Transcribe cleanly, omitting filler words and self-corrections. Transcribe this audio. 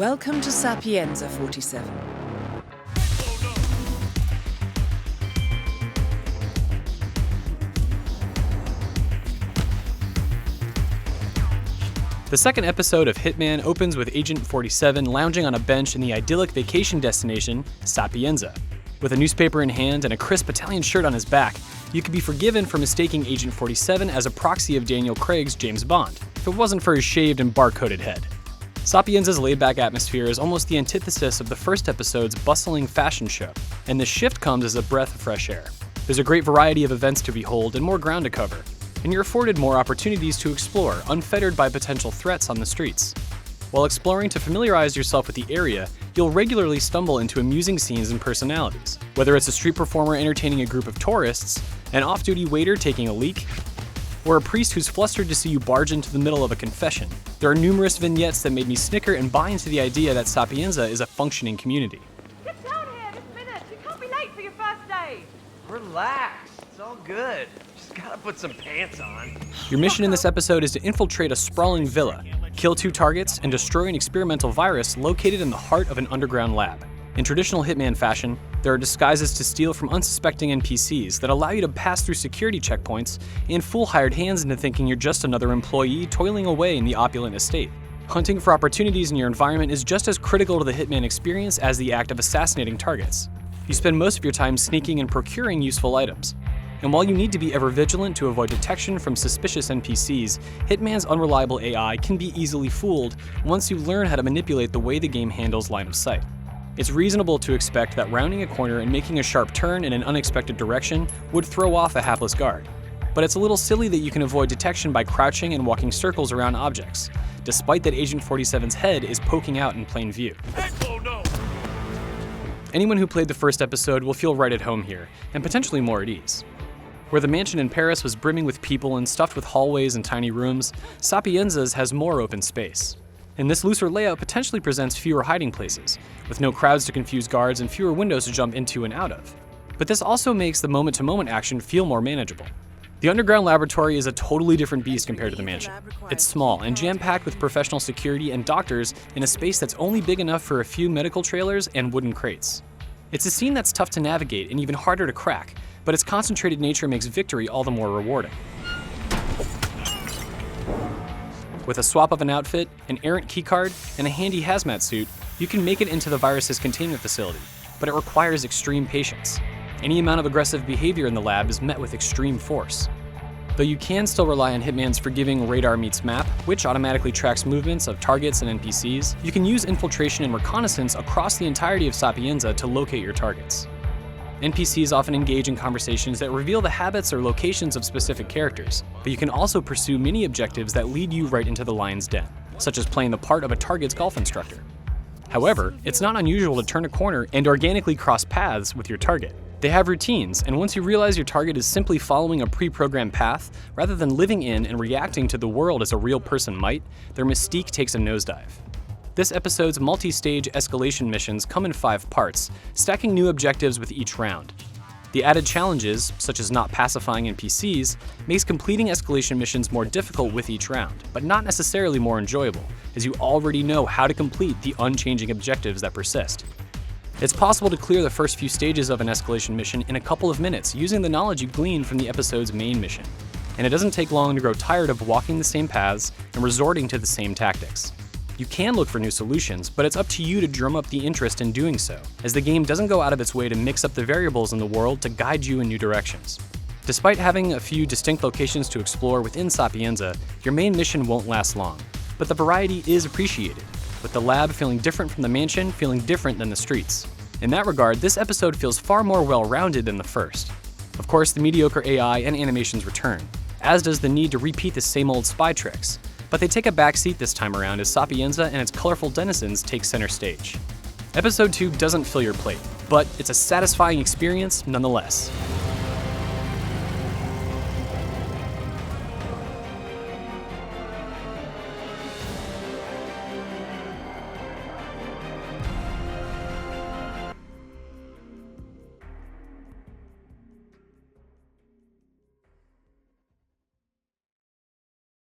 Welcome to Sapienza 47. The second episode of Hitman opens with Agent 47 lounging on a bench in the idyllic vacation destination, Sapienza. With a newspaper in hand and a crisp Italian shirt on his back, you could be forgiven for mistaking Agent 47 as a proxy of Daniel Craig's James Bond, if it wasn't for his shaved and barcoded head. Sapienza's laid-back atmosphere is almost the antithesis of the first episode's bustling fashion show, and the shift comes as a breath of fresh air. There's a great variety of events to behold and more ground to cover, and you're afforded more opportunities to explore, unfettered by potential threats on the streets. While exploring to familiarize yourself with the area, you'll regularly stumble into amusing scenes and personalities. Whether it's a street performer entertaining a group of tourists, an off-duty waiter taking a leak, or a priest who's flustered to see you barge into the middle of a confession, there are numerous vignettes that made me snicker and buy into the idea that Sapienza is a functioning community. Get down here this minute! You can't be late for your first day! Relax, it's all good. Just gotta put some pants on. Your mission in this episode is to infiltrate a sprawling villa, kill 2 targets, and destroy an experimental virus located in the heart of an underground lab. In traditional Hitman fashion, there are disguises to steal from unsuspecting NPCs that allow you to pass through security checkpoints and fool hired hands into thinking you're just another employee toiling away in the opulent estate. Hunting for opportunities in your environment is just as critical to the Hitman experience as the act of assassinating targets. You spend most of your time sneaking and procuring useful items. And while you need to be ever vigilant to avoid detection from suspicious NPCs, Hitman's unreliable AI can be easily fooled once you learn how to manipulate the way the game handles line of sight. It's reasonable to expect that rounding a corner and making a sharp turn in an unexpected direction would throw off a hapless guard. But it's a little silly that you can avoid detection by crouching and walking circles around objects, despite that Agent 47's head is poking out in plain view. Anyone who played the first episode will feel right at home here, and potentially more at ease. Where the mansion in Paris was brimming with people and stuffed with hallways and tiny rooms, Sapienza's has more open space. And this looser layout potentially presents fewer hiding places, with no crowds to confuse guards and fewer windows to jump into and out of. But this also makes the moment-to-moment action feel more manageable. The underground laboratory is a totally different beast compared to the mansion. It's small and jam-packed with professional security and doctors in a space that's only big enough for a few medical trailers and wooden crates. It's a scene that's tough to navigate and even harder to crack, but its concentrated nature makes victory all the more rewarding. With a swap of an outfit, an errant keycard, and a handy hazmat suit, you can make it into the virus's containment facility, but it requires extreme patience. Any amount of aggressive behavior in the lab is met with extreme force. Though you can still rely on Hitman's forgiving radar meets map, which automatically tracks movements of targets and NPCs, you can use infiltration and reconnaissance across the entirety of Sapienza to locate your targets. NPCs often engage in conversations that reveal the habits or locations of specific characters, but you can also pursue mini objectives that lead you right into the lion's den, such as playing the part of a target's golf instructor. However, it's not unusual to turn a corner and organically cross paths with your target. They have routines, and once you realize your target is simply following a pre-programmed path, rather than living in and reacting to the world as a real person might, their mystique takes a nosedive. This episode's multi-stage escalation missions come in 5 parts, stacking new objectives with each round. The added challenges, such as not pacifying NPCs, makes completing escalation missions more difficult with each round, but not necessarily more enjoyable, as you already know how to complete the unchanging objectives that persist. It's possible to clear the first few stages of an escalation mission in a couple of minutes using the knowledge you glean from the episode's main mission, and it doesn't take long to grow tired of walking the same paths and resorting to the same tactics. You can look for new solutions, but it's up to you to drum up the interest in doing so, as the game doesn't go out of its way to mix up the variables in the world to guide you in new directions. Despite having a few distinct locations to explore within Sapienza, your main mission won't last long, but the variety is appreciated, with the lab feeling different from the mansion feeling different than the streets. In that regard, this episode feels far more well-rounded than the first. Of course, the mediocre AI and animations return, as does the need to repeat the same old spy tricks, but they take a backseat this time around as Sapienza and its colorful denizens take center stage. Episode 2 doesn't fill your plate, but it's a satisfying experience nonetheless.